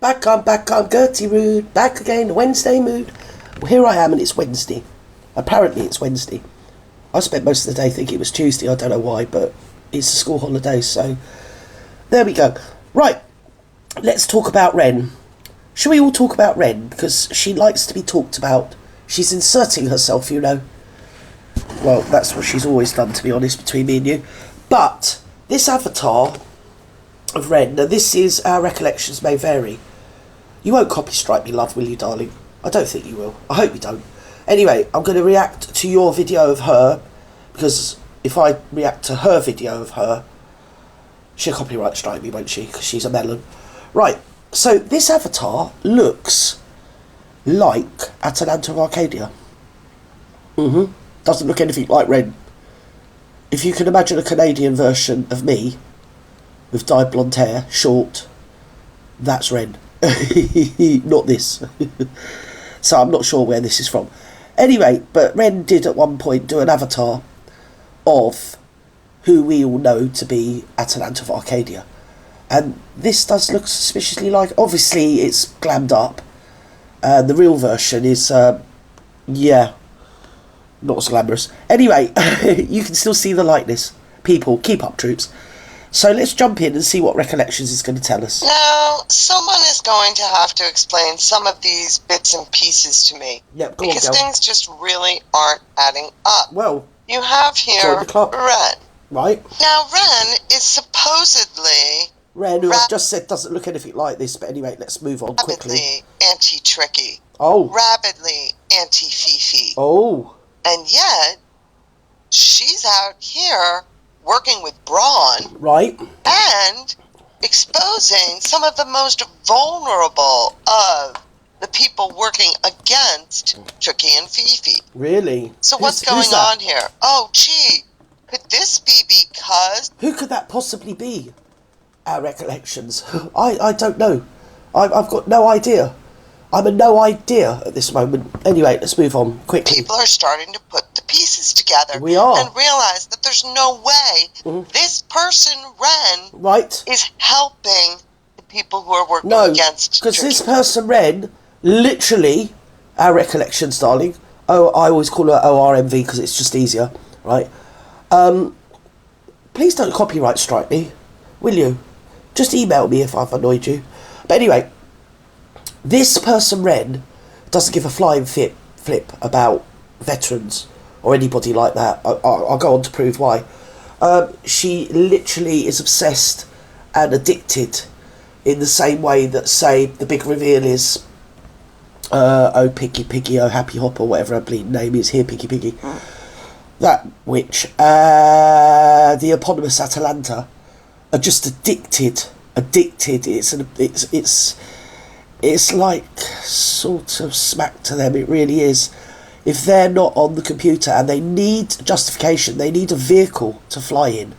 Back on, Gertie Rude, back again, Wednesday mood. Well, here I am and it's Wednesday. Apparently it's Wednesday. I spent most of the day thinking it was Tuesday, I don't know why, but it's a school holiday, so there we go. Right, let's talk about Ren. Shall we all talk about Ren? Because she likes to be talked about. She's inserting herself, you know. Well, that's what she's always done, to be honest, between me and you. But this avatar of Ren, now this is Our Recollections May Vary. You won't copy strike me, love, will you, darling? I don't think you will. I hope you don't. Anyway, I'm going to react to your video of her, because if I react to her video of her, she'll copyright strike me, won't she? Because she's a melon. Right, so this avatar looks like Atalanta of Arcadia. Doesn't look anything like Ren. If you can imagine a Canadian version of me, with dyed blonde hair, short, that's Ren. Not this. So I'm not sure where this is from. Anyway, but Ren did at one point do an avatar of who we all know to be Atalanta of Arcadia. And this does look suspiciously like... Obviously, it's glammed up. And the real version is, yeah, not as glamorous. Anyway, you can still see the likeness. People, keep up, troops. So let's jump in and see what Recollections is going to tell us. Now, someone is going to have to explain some of these bits and pieces to me. Yep, go because on, girl. things just really aren't adding up. Well, you have here Ren. Right. Now, Ren is supposedly... Ren, who I've just said doesn't look anything like this, but anyway, let's move on quickly. Rapidly anti-tricky. Oh. Rapidly anti-Fifi. Oh. And yet, she's out here working with Braun, right, and exposing some of the most vulnerable of the people working against Tricky and Fifi. Really? So what's going on here? Oh, gee, could this be because... Who could that possibly be? Our Recollections. I don't know. I've got no idea. I'm a no idea at this moment. Anyway, let's move on quickly. People are starting to put the pieces together. We are. And realize that there's no way this person, Ren, right, is helping the people who are working against. Because this person, Ren, literally, Our Recollections, darling. Oh, I always call her ORMV because it's just easier, right? Please don't copyright strike me, will you? Just email me if I've annoyed you. But anyway, this person, Ren, doesn't give a flying flip about veterans or anybody like that. I'll go on to prove why. She literally is obsessed and addicted in the same way that, say, the big reveal is oh Piggy, oh Happy Hop, or whatever her bleeding name is here, Piggy. That which the eponymous Atalanta are just addicted. It's like sort of smack to them. It really is. If they're not on the computer and they need justification, they need a vehicle to fly in.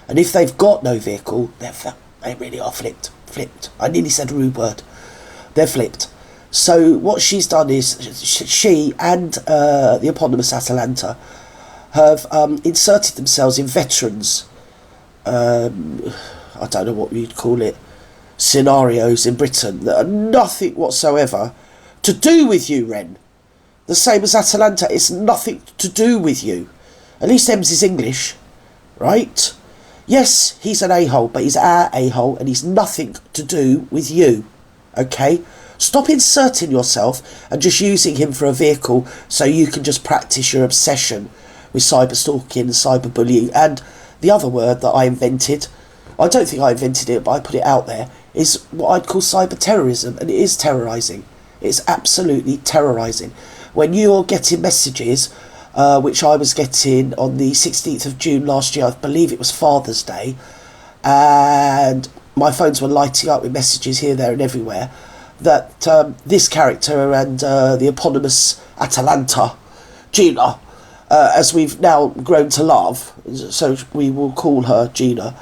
And if they've got no vehicle, they really are flipped. I nearly said a rude word. They're flipped. So what she's done is she and the eponymous Atalanta have inserted themselves in veterans. I don't know what you'd call it. Scenarios in Britain that are nothing whatsoever to do with you, Ren. The same as Atalanta, it's nothing to do with you. At least Ems is English, right? Yes, he's an a-hole, but he's our a-hole and he's nothing to do with you, okay? Stop inserting yourself and just using him for a vehicle so you can just practice your obsession with cyber stalking and cyber bullying. And the other word that I invented, I don't think I invented it, but I put it out there, is what I'd call cyber terrorism, and it is terrorising. It's absolutely terrorising. When you're getting messages, which I was getting on the 16th of June last year, I believe it was Father's Day, and my phones were lighting up with messages here, there and everywhere, that this character and the eponymous Atalanta, Gina, as we've now grown to love, so we will call her Gina,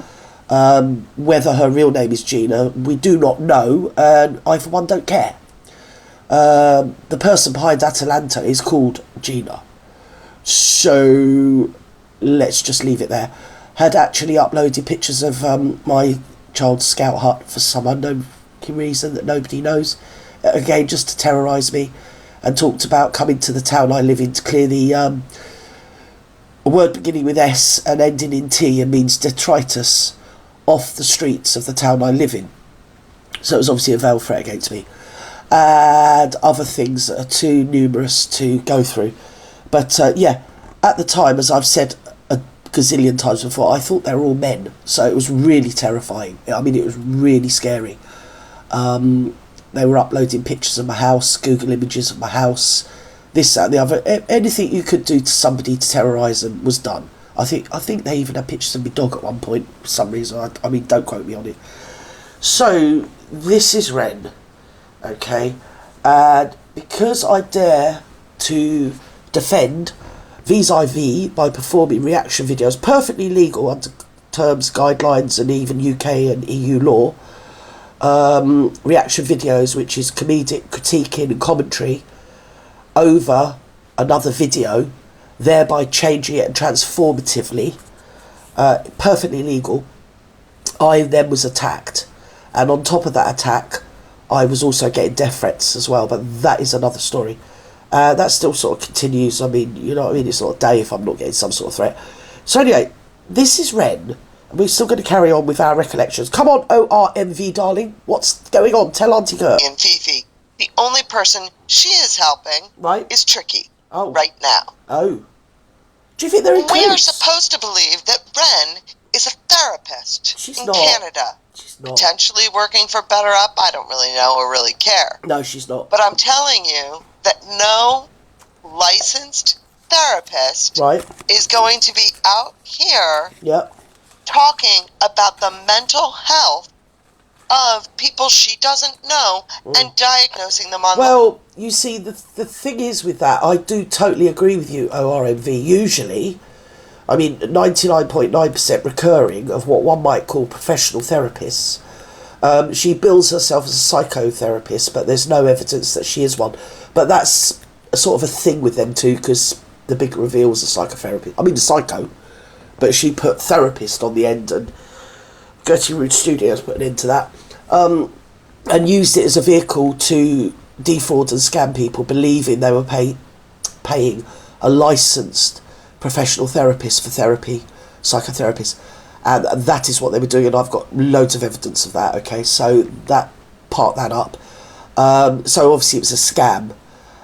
whether her real name is Gina, we do not know, and I for one don't care. The person behind Atalanta is called Gina. So let's just leave it there. Had actually uploaded pictures of my child's scout hut for some unknown fucking reason that nobody knows. Again, just to terrorise me, and talked about coming to the town I live in to clear the a word beginning with S and ending in T and means detritus off the streets of the town I live in. So it was obviously a veiled threat against me. And other things that are too numerous to go through. But yeah, at the time, as I've said a gazillion times before, I thought they were all men. So it was really terrifying. I mean, it was really scary. They were uploading pictures of my house, Google images of my house, this, that and the other. Anything you could do to somebody to terrorise them was done. I think they even had pictures of my dog at one point for some reason. I mean, don't quote me on it. So this is Ren, okay, and because I dare to defend vis-a-vis by performing reaction videos, perfectly legal under terms, guidelines, and even UK and EU law, reaction videos, which is comedic critiquing and commentary over another video, thereby changing it transformatively, perfectly legal. I then was attacked, and on top of that attack I was also getting death threats as well, but that is another story. That still sort of continues. I mean, you know what I mean, it's not a day if I'm not getting some sort of threat. So anyway, this is Ren, and we're still going to carry on with our recollections. Come on, ORMV darling, what's going on? Tell Auntie Kurt. And Fifi, the only person she is helping is Tricky right now. Oh. Do you think they're in We are cahoots? supposed to believe that Ren is a therapist in not. Canada. She's not. Potentially working for Better Up. I don't really know or really care. No, she's not. But I'm telling you that no licensed therapist is going to be out here talking about the mental health of people she doesn't know and diagnosing them on Well, you see, the thing is with that, I do totally agree with you, ORMV. Usually, I mean, 99.9% recurring of what one might call professional therapists. She bills herself as a psychotherapist, but there's no evidence that she is one. But that's a sort of a thing with them too, because the big reveal is a psychotherapist. I mean, a psycho, but she put therapist on the end, and Gertie Root Studios put an end to that, and used it as a vehicle to defraud and scam people, believing they were paying a licensed professional therapist for therapy, psychotherapist, and that is what they were doing, and I've got loads of evidence of that. Okay, so that part that up. So obviously it was a scam,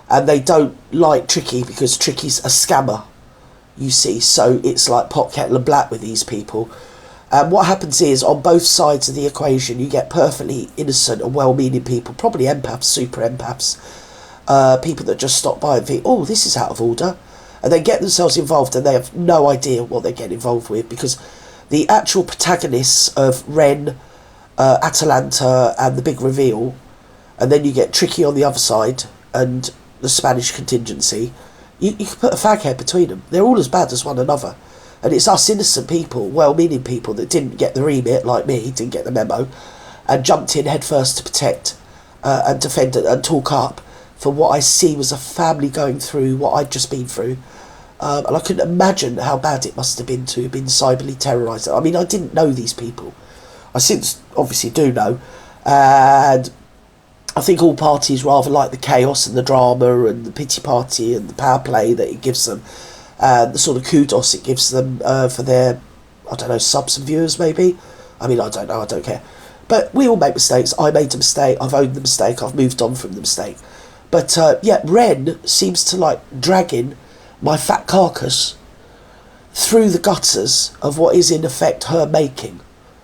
and they don't like Tricky because Tricky's a scammer, you see, so it's like pot, kettle and black with these people. And what happens is, on both sides of the equation, you get perfectly innocent and well-meaning people, probably empaths, super empaths, people that just stop by and think, oh, this is out of order, and they get themselves involved, and they have no idea what they get involved with, because the actual protagonists of Ren, Atalanta, and the big reveal, and then you get Tricky on the other side, and the Spanish contingency, you can put a fag head between them. They're all as bad as one another. And it's us innocent people, well-meaning people, that didn't get the remit, like me, didn't get the memo, and jumped in headfirst to protect and defend and talk up for what I see was a family going through what I'd just been through. And I couldn't imagine how bad it must have been to have been cyberly terrorised. I mean, I didn't know these people. I since obviously do know. And I think all parties rather like the chaos and the drama and the pity party and the power play that it gives them. And the sort of kudos it gives them for their, I don't know, subs and viewers maybe. I mean, I don't know, I don't care. But we all make mistakes. I made a mistake, I've owned the mistake, I've moved on from the mistake. But yeah, Ren seems to like dragging my fat carcass through the gutters of what is in effect her making.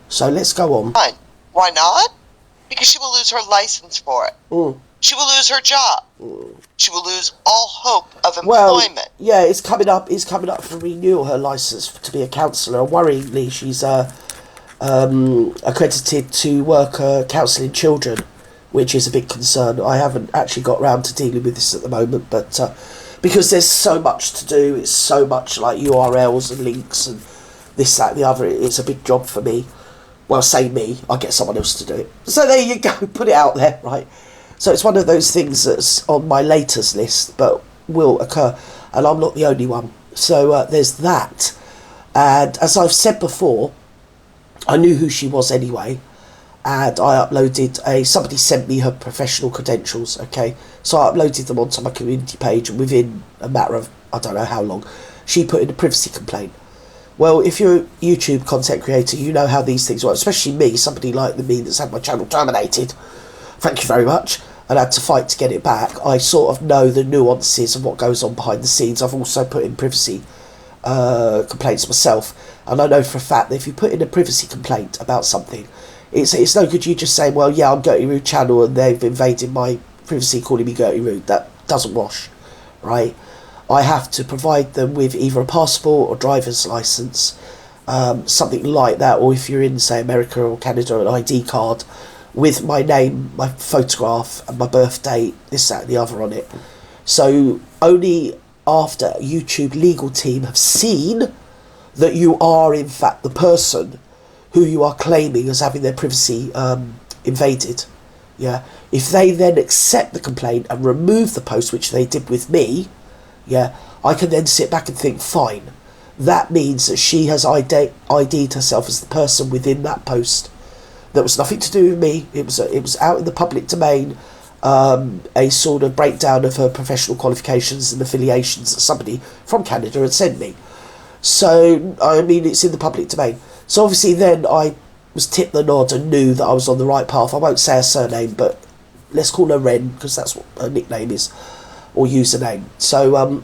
So let's go on. Fine. Why not? Because she will lose her license for it. She will lose her job. She will lose all hope of employment. Well, yeah, it's coming up for renewal, her licence to be a counsellor. Worryingly, she's accredited to work counselling children, which is a big concern. I haven't actually got round to dealing with this at the moment, but because there's so much to do, it's so much like URLs and links and this, that, and the other. It's a big job for me. Well, say me, I'll get someone else to do it. So there you go, put it out there, right? So it's one of those things that's on my latest list, but will occur, and I'm not the only one. So there's that. And as I've said before, I knew who she was anyway. and I uploaded somebody sent me her professional credentials, okay? So I uploaded them onto my community page, and within a matter of, I don't know how long, she put in a privacy complaint. Well, if you're a YouTube content creator, you know how these things work, especially me, somebody like me that's had my channel terminated. Thank you very much. And had to fight to get it back. I sort of know the nuances of what goes on behind the scenes. I've also put in privacy complaints myself, and I know for a fact that if you put in a privacy complaint about something, it's no good you just saying, well, yeah, I'm Gertie Rude channel and they've invaded my privacy calling me Gertie Rude. That doesn't wash, right? I have to provide them with either a passport or driver's license, something like that, or if you're in, say, America or Canada, an ID card with my name, my photograph, and my birth date, this, that, and the other on it. So only after YouTube legal team have seen that you are, in fact, the person who you are claiming as having their privacy invaded. Yeah. If they then accept the complaint and remove the post, which they did with me, yeah, I can then sit back and think, fine, that means that she has ID'd herself as the person within that post. That was nothing to do with me. It was out in the public domain, a sort of breakdown of her professional qualifications and affiliations that somebody from Canada had sent me. So, I mean, it's in the public domain. So obviously then I was tipped the nod and knew that I was on the right path. I won't say her surname, but let's call her Ren, because that's what her nickname is, or username. So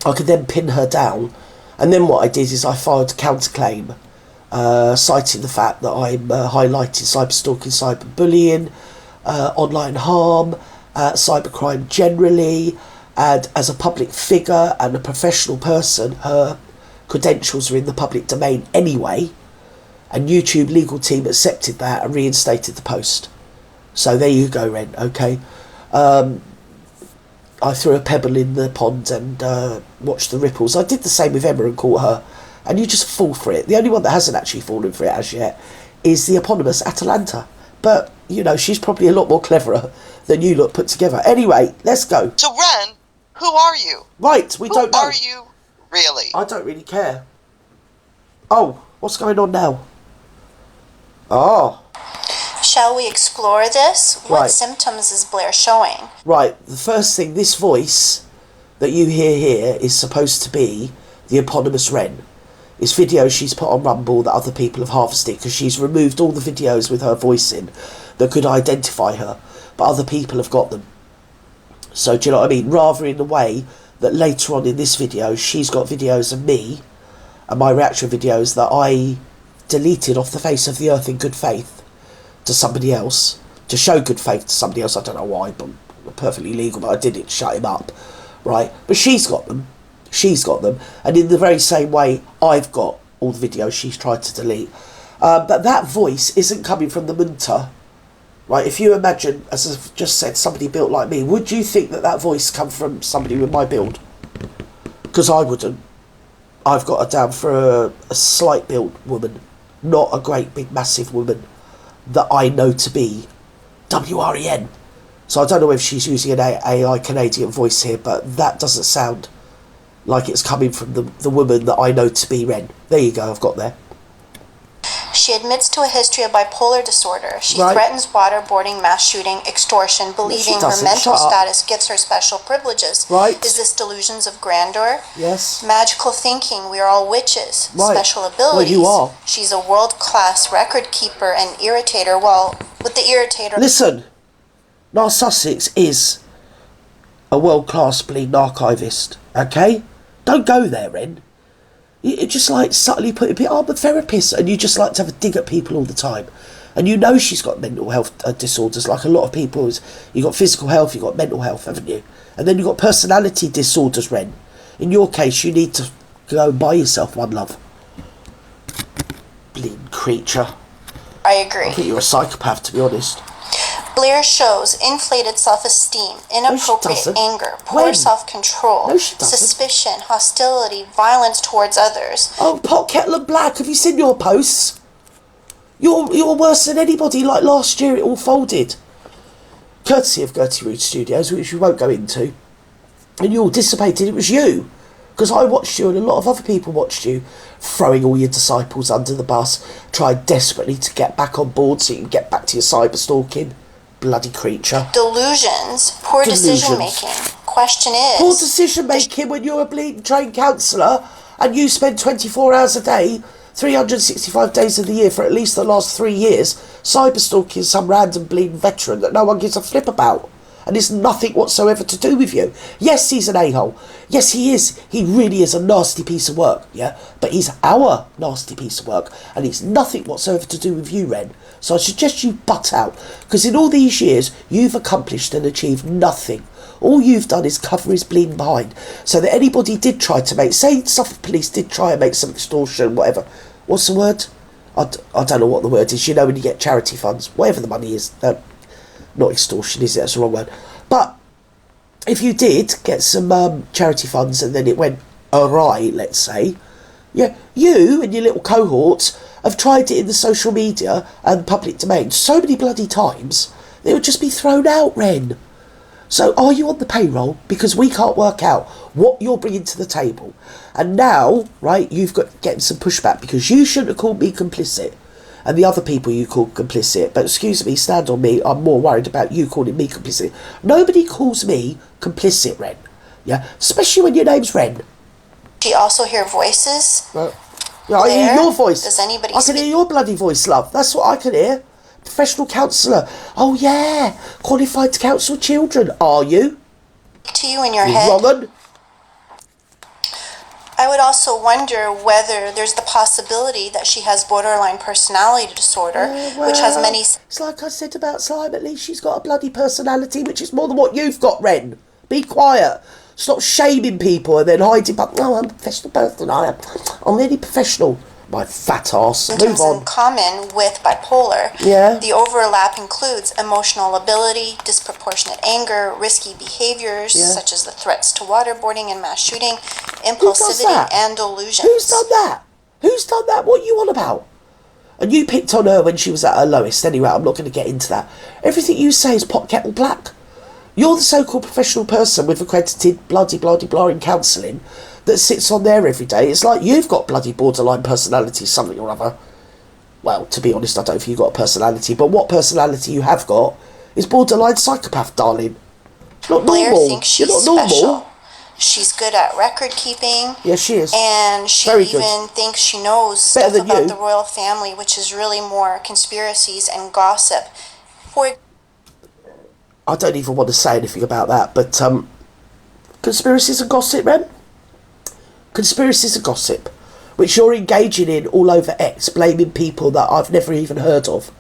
I could then pin her down. And then what I did is I filed a counterclaim, citing the fact that I'm highlighting cyberstalking, cyberbullying, online harm, cybercrime generally, and as a public figure and a professional person, her credentials are in the public domain anyway, and YouTube legal team accepted that and reinstated the post. So there you go, Ren, okay? I threw a pebble in the pond and watched the ripples. I did the same with Emma and caught her, and you just fall for it. The only one that hasn't actually fallen for it as yet is the eponymous Atalanta. But, you know, she's probably a lot more cleverer than you lot put together. Anyway, let's go. So, Ren, who are you? Right, we don't know. Who are you, really? I don't really care. Oh, what's going on now? Oh. Shall we explore this? What symptoms is Blair showing? Right, the first thing, this voice that you hear here is supposed to be the eponymous Ren. It's videos she's put on Rumble that other people have harvested, because she's removed all the videos with her voice in that could identify her, but other people have got them. So do you know what I mean? Rather in the way that later on in this video she's got videos of me and my reaction videos that I deleted off the face of the earth in good faith to somebody else, to show good faith to somebody else. I don't know why, but perfectly legal, but I did it to shut him up, right? But she's got them. She's got them. And in the very same way, I've got all the videos she's tried to delete. But that voice isn't coming from the Munter, right? If you imagine, as I've just said, somebody built like me, would you think that that voice come from somebody with my build? Because I wouldn't. I've got her down for a slight built woman, not a great big massive woman that I know to be WREN. So I don't know if she's using an AI Canadian voice here, but that doesn't sound like it's coming from the woman that I know to be Ren. There you go, I've got there. She admits to a history of bipolar disorder. She threatens waterboarding, mass shooting, extortion, believing her mental status gets her special privileges. Is this delusions of grandeur? Yes. Magical thinking, we are all witches. Special abilities. Well, you are. She's a world-class record keeper and irritator. Well, with the irritator... Listen, North Sussex is a world-class bleeding archivist, okay? Don't go there, Ren. You just like subtly putting people, I'm a therapist, and you just like to have a dig at people all the time. And you know she's got mental health disorders, like a lot of people. You've got physical health, you've got mental health, haven't you? And then you've got personality disorders, Ren. In your case, you need to go and buy yourself one, love. Bleeding creature. I agree. I think you're a psychopath, to be honest. Blair shows inflated self-esteem, inappropriate anger, poor self-control, suspicion, hostility, violence towards others. Oh, pot, kettle and black, have you seen your posts? You're worse than anybody. Like last year, it all folded. Courtesy of Gertie Rude Studios, which we won't go into. And you all dissipated. It was you. Because I watched you and a lot of other people watched you throwing all your disciples under the bus, trying desperately to get back on board so you can get back to your cyber stalking. Bloody creature. Delusions. Poor decision making. Question is... Poor decision making when you're a bleeding trained counsellor and you spend 24 hours a day, 365 days of the year for at least the last 3 years, cyber stalking some random bleeding veteran that no one gives a flip about. And it's nothing whatsoever to do with you. Yes, he's an a-hole. Yes, he is. He really is a nasty piece of work, yeah? But he's our nasty piece of work. And it's nothing whatsoever to do with you, Ren. So I suggest you butt out. Because in all these years, you've accomplished and achieved nothing. All you've done is cover his bleeding behind. So that anybody did try to make... Say Suffolk Police did try and make some extortion, whatever. What's the word? I don't know what the word is. You know when you get charity funds. Whatever the money is. Not extortion, is it? That's the wrong word. But if you did get some charity funds and then it went awry, let's say, yeah, you and your little cohorts have tried it in the social media and public domain so many bloody times, they would just be thrown out, Ren. So are you on the payroll? Because we can't work out what you're bringing to the table. And now, right, you've got getting some pushback because you shouldn't have called me complicit. And the other people you call complicit. But excuse me, stand on me, I'm more worried about you calling me complicit. Nobody calls me complicit, Ren. Yeah? Especially when your name's Ren. Do you also hear voices? Yeah, I hear your voice. Does anybody I can hear your bloody voice, love. That's what I can hear. Professional counsellor. Oh yeah, qualified to counsel children. Are you? To you in your head? Wrong. I would also wonder whether there's the possibility that she has borderline personality disorder, which has many... It's like I said about Slime, at least she's got a bloody personality, which is more than what you've got, Ren. Be quiet. Stop shaming people and then hiding, but no, I'm a professional person, I'm really professional. My fat ass. Move on. In common with bipolar. Yeah. The overlap includes emotional ability, disproportionate anger, risky behaviors such as the threats to waterboarding and mass shooting, impulsivity, and delusions. Who's done that? Who's done that? What are you on about? And you picked on her when she was at her lowest. Anyway, I'm not going to get into that. Everything you say is pot kettle black. You're the so-called professional person with accredited bloody blah in counselling that sits on there every day. It's like you've got bloody borderline personality, something or other. Well, to be honest, I don't think you've got a personality, but what personality you have got is borderline psychopath, darling. It's not Blair normal. thinks she's You're not normal. special. She's good at record keeping. Yes, she is. And she Very even good. thinks she knows Better stuff than about you. the royal family, which is really more conspiracies and gossip. I don't even want to say anything about that, but conspiracies and gossip, Rem? Conspiracies and gossip, which you're engaging in all over X, blaming people that I've never even heard of.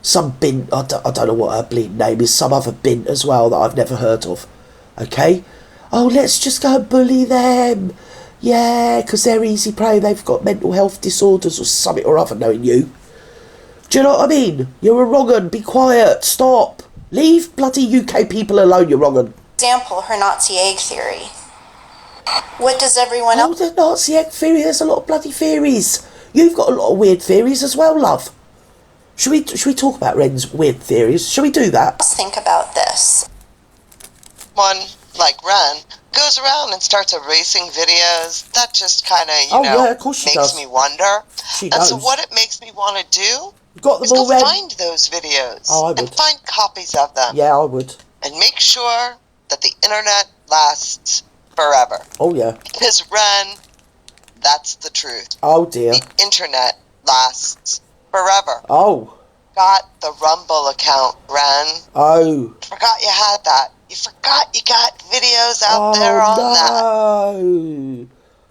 Some bin, I don't know what her bleeding name is, some other bin as well that I've never heard of. Okay? Oh, let's just go and bully them. Yeah, because they're easy prey, they've got mental health disorders or something or other, knowing you. Do you know what I mean? You're a wrong un, be quiet, stop. Leave bloody UK people alone, you're wrong un. Example, her Nazi egg theory. What does everyone else... Oh, the Nazi egg theory, there's a lot of bloody theories. You've got a lot of weird theories as well, love. Should we talk about Ren's weird theories? Shall we do that? think about this? One, like Ren, goes around and starts erasing videos. That just kind of, yeah, of course she makes does. me wonder. She and knows. so what it makes me want to do Got them is all, go Ren? find those videos Oh, I would. and find copies of them. Yeah, I would. And make sure that the internet lasts forever. Oh, yeah. Because Ren, that's the truth. Oh, dear. The internet lasts forever. Oh. Got the Rumble account, Ren. Oh. Forgot you had that. You forgot you got videos out there on that. No.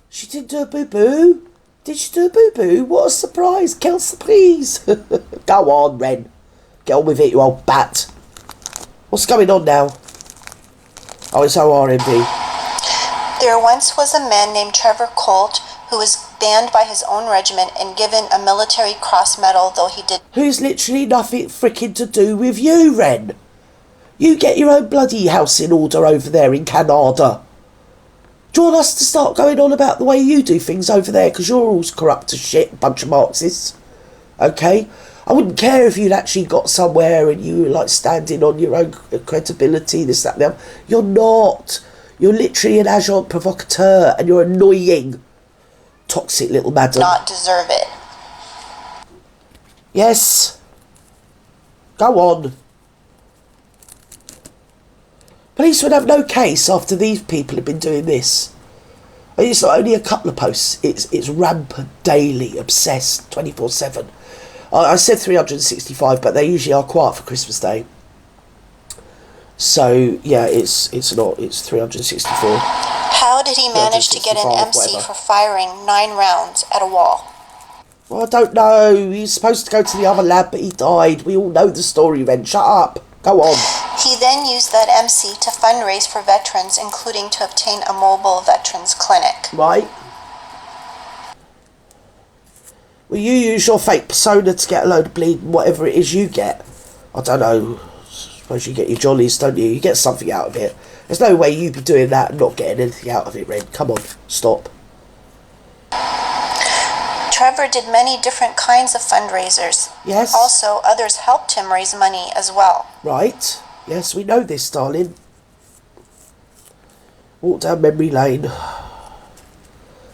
She didn't do a boo-boo. Did she do a boo-boo? What a surprise. Quelle surprise. Go on, Ren. Get on with it, you old bat. What's going on now? Oh, it's ORMV. There once was a man named Trevor Colt who was banned by his own regiment and given a military cross medal, though he did... Who's literally nothing frickin' to do with you, Ren. You get your own bloody house in order over there in Canada. Do you want us to start going on about the way you do things over there, because you're all corrupt as shit, bunch of Marxists? Okay? I wouldn't care if you'd actually got somewhere and you were like standing on your own credibility, this, that, and the other. You're not. You're literally an agent provocateur, and you're annoying. Toxic little madam. Not deserve it. Yes. Go on. Police would have no case after these people have been doing this. It's not only a couple of posts, it's rampant, daily, obsessed, 24/7. I said 365, but they usually are quiet for Christmas Day. So, yeah, it's not, it's 364. How did he manage to get an MC for firing 9 rounds at a wall? Well, I don't know. He's supposed to go to the other lab, but he died. We all know the story, Ren. Shut up. Go on. He then used that MC to fundraise for veterans, including to obtain a mobile veterans clinic. Right. Well, you use your fake persona to get a load of bleeding, whatever it is you get. I don't know. I suppose you get your jollies, don't you? You get something out of it. There's no way you'd be doing that and not getting anything out of it, Ren. Come on. Stop. Trevor did many different kinds of fundraisers. Yes. Also, others helped him raise money as well. Right. Yes, we know this, darling. Walk down memory lane.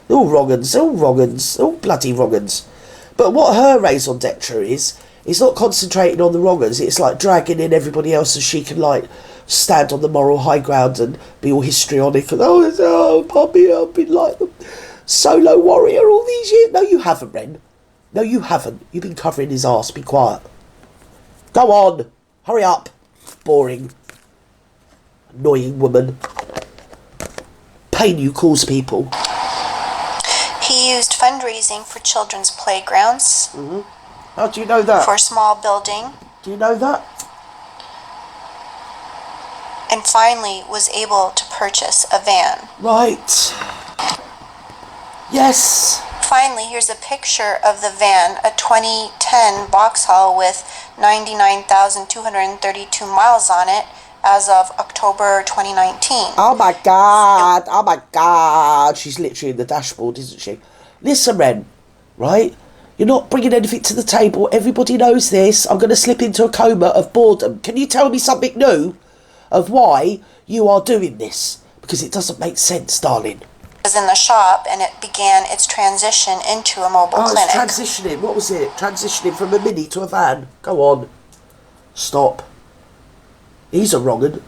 They're all wrong uns. They're all wrong uns. They're all bloody wrong uns. But what her raison d'etre is not concentrating on the wrong uns. It's like dragging in everybody else so she can, like, stand on the moral high ground and be all histrionic and, oh, Poppy, I've been like them. Solo warrior all these years. No, you haven't, Ren. No, you haven't. You've been covering his arse. Be quiet. Go on. Hurry up. Boring. Annoying woman. Pain you cause people. He used fundraising for children's playgrounds. Mm-hmm. How do you know that? For small building. Do you know that? And finally was able to purchase a van. Right. Yes. Finally, here's a picture of the van, a 2010 Vauxhall with 99,232 miles on it as of October 2019. Oh my God. Oh my God. She's literally in the dashboard, isn't she? Listen, Ren, right? You're not bringing anything to the table. Everybody knows this. I'm going to slip into a coma of boredom. Can you tell me something new of why you are doing this? Because it doesn't make sense, darling. Was in the shop and it began its transition into a mobile clinic. It's transitioning. What was it? Transitioning from a mini to a van. Go on. Stop. He's a wrong un.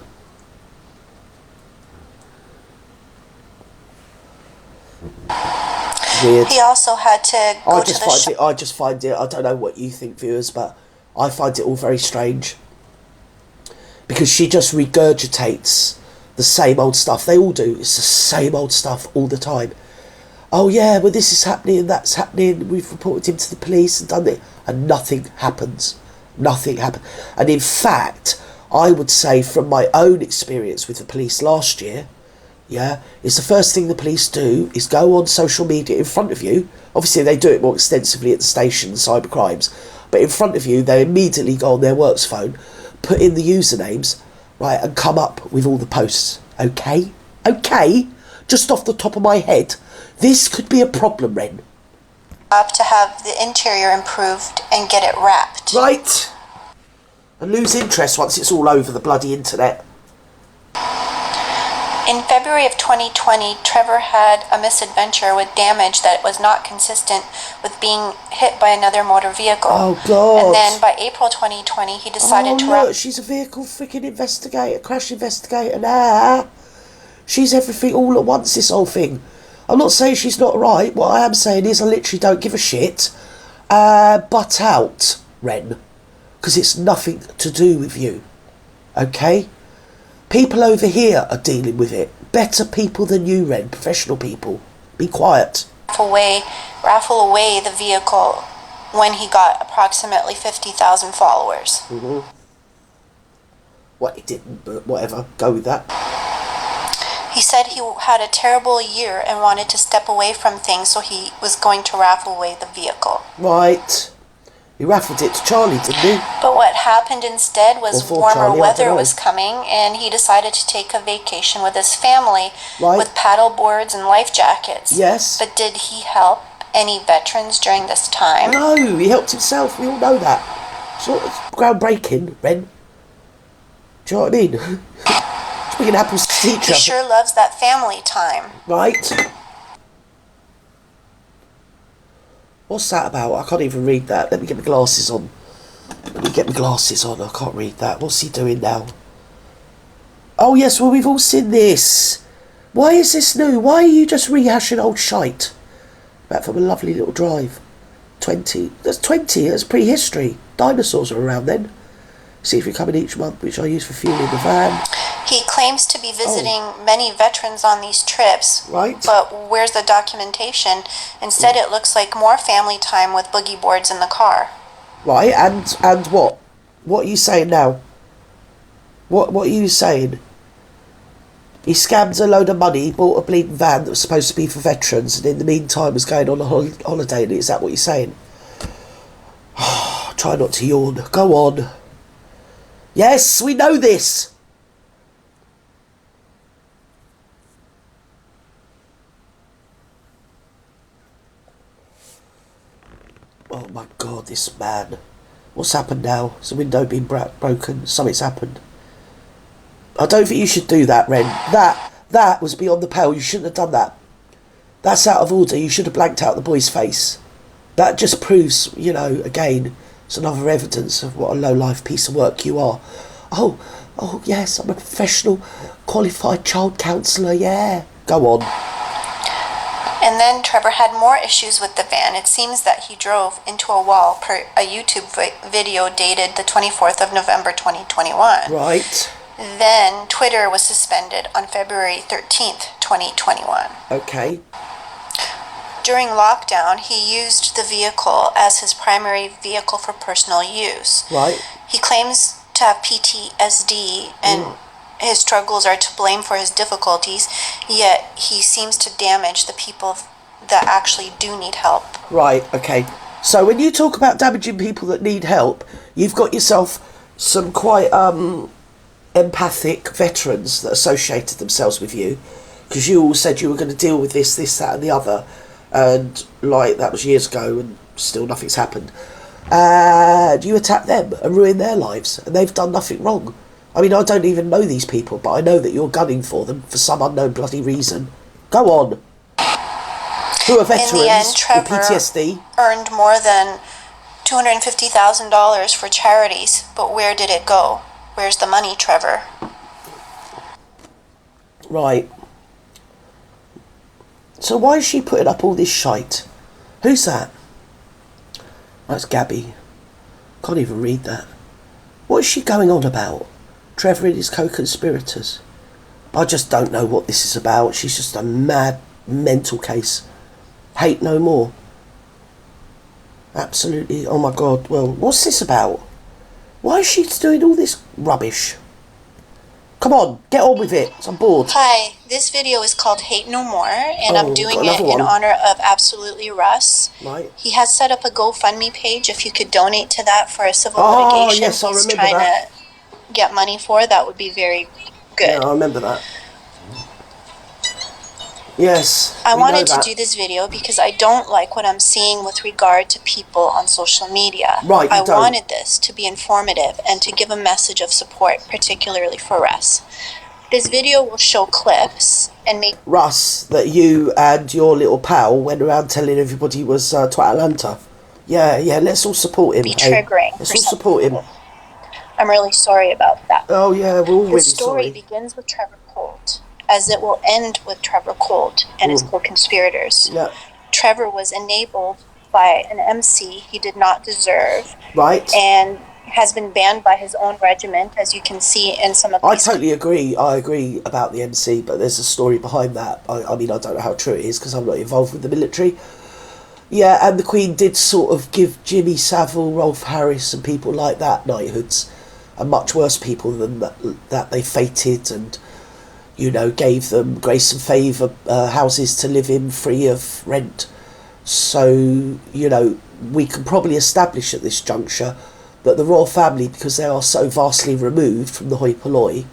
Weird. He also had to go to the shop. I just find it, I don't know what you think, viewers, but I find it all very strange. Because she just regurgitates the same old stuff. They all do. It's the same old stuff all the time. Oh yeah, well this is happening and that's happening. We've reported him to the police and done it. And nothing happens. Nothing happens. And in fact, I would say from my own experience with the police last year, yeah, it's the first thing the police do is go on social media in front of you. Obviously they do it more extensively at the station, cyber crimes. But in front of you, they immediately go on their works phone, put in the usernames, right, and come up with all the posts. Okay? Okay? Just off the top of my head, this could be a problem, Ren. Up to have the interior improved and get it wrapped. Right. And lose interest once it's all over the bloody internet. In February of 2020, Trevor had a misadventure with damage that was not consistent with being hit by another motor vehicle. Oh, God. And then by April 2020, he decided to... Oh, look, she's a vehicle freaking investigator, crash investigator now. She's everything all at once, this whole thing. I'm not saying she's not right. What I am saying is I literally don't give a shit. Butt out, Ren. Because it's nothing to do with you. Okay? People over here are dealing with it. Better people than you, Ren. Professional people. Be quiet. Raffle away the vehicle when he got approximately 50,000 followers. Mm-hmm. Well, he didn't, but whatever. Go with that. He said he had a terrible year and wanted to step away from things, so he was going to raffle away the vehicle. Right. He raffled it to Charlie, didn't he? But what happened instead was warmer Charlie, weather was coming, and he decided to take a vacation with his family with paddle boards and life jackets. Yes. But did he help any veterans during this time? No, he helped himself. We all know that. It's not groundbreaking, Ren. Do you know what I mean? Bringing apples to teacher. He sure loves that family time. Right. What's that about? I can't even read that. Let me get my glasses on. I can't read that. What's he doing now? Oh, yes, well, we've all seen this. Why is this new? Why are you just rehashing old shite? Back from a lovely little drive. 20. That's 20. That's prehistory. Dinosaurs were around then. Seems to be coming each month, which I use for fuel in the van. He claims to be visiting many veterans on these trips. Right. But where's the documentation? Instead, it looks like more family time with boogie boards in the car. Right, and what? What are you saying now? What are you saying? He scammed a load of money, bought a bleeding van that was supposed to be for veterans, and in the meantime was going on a holiday. Is that what you're saying? Try not to yawn. Go on. Yes, we know this. Oh my God, this man. What's happened now? Is the window being broken? Something's happened. I don't think you should do that, Ren. That was beyond the pale. You shouldn't have done that. That's out of order. You should have blanked out the boy's face. That just proves, you know, again, it's another evidence of what a low-life piece of work you are. Oh, yes, I'm a professional, qualified child counsellor, yeah. Go on. And then Trevor had more issues with the van. It seems that he drove into a wall per a YouTube video dated the 24th of November 2021. Right. Then Twitter was suspended on February 13th, 2021. Okay. During lockdown, he used the vehicle as his primary vehicle for personal use. Right. He claims to have PTSD and his struggles are to blame for his difficulties, yet he seems to damage the people that actually do need help. Right, okay. So when you talk about damaging people that need help, you've got yourself some quite empathic veterans that associated themselves with you, because you all said you were going to deal with this, that and the other, and like that was years ago and still nothing's happened. And you attack them and ruin their lives, and they've done nothing wrong. I mean, I don't even know these people, but I know that you're gunning for them for some unknown bloody reason. Go on. Who are veterans in the end, Trevor with PTSD? Earned more than $250,000 for charities, but where did it go? Where's the money, Trevor? Right. So why is she putting up all this shite? Who's that? That's Gabby. Can't even read that. What is she going on about? Trevor and his co-conspirators. I just don't know what this is about. She's just a mad mental case. Hate no more. Absolutely. Oh my God. Well, what's this about? Why is she doing all this rubbish? Come on, get on with it. I'm bored. Hi, this video is called Hate No More, and I'm doing it in honor of Absolutely Russ. Right. He has set up a GoFundMe page. If you could donate to that for a civil litigation yes, I he's remember trying that. to get money for, that would be very good. Yeah, I remember that. Yes, I wanted to do this video because I don't like what I'm seeing with regard to people on social media. Right, I wanted this to be informative and to give a message of support, particularly for Russ. This video will show clips and make Russ, that you and your little pal went around telling everybody was Twat Atlanta. Yeah, let's all support him. Be triggering. Let's all support him. I'm really sorry about that. Oh yeah, we're all really sorry. The story begins with Trevor Colt, as it will end with Trevor Colt and his co-conspirators. Yeah. Trevor was enabled by an MC he did not deserve. Right. And has been banned by his own regiment, as you can see in some of these. I totally agree. I agree about the MC, but there's a story behind that. I mean, I don't know how true it is because I'm not involved with the military. Yeah, and the Queen did sort of give Jimmy Savile, Rolf Harris and people like that knighthoods, and much worse people than that they fated and, you know, gave them grace and favour houses to live in free of rent. So, you know, we can probably establish at this juncture that the royal family, because they are so vastly removed from the hoi polloi,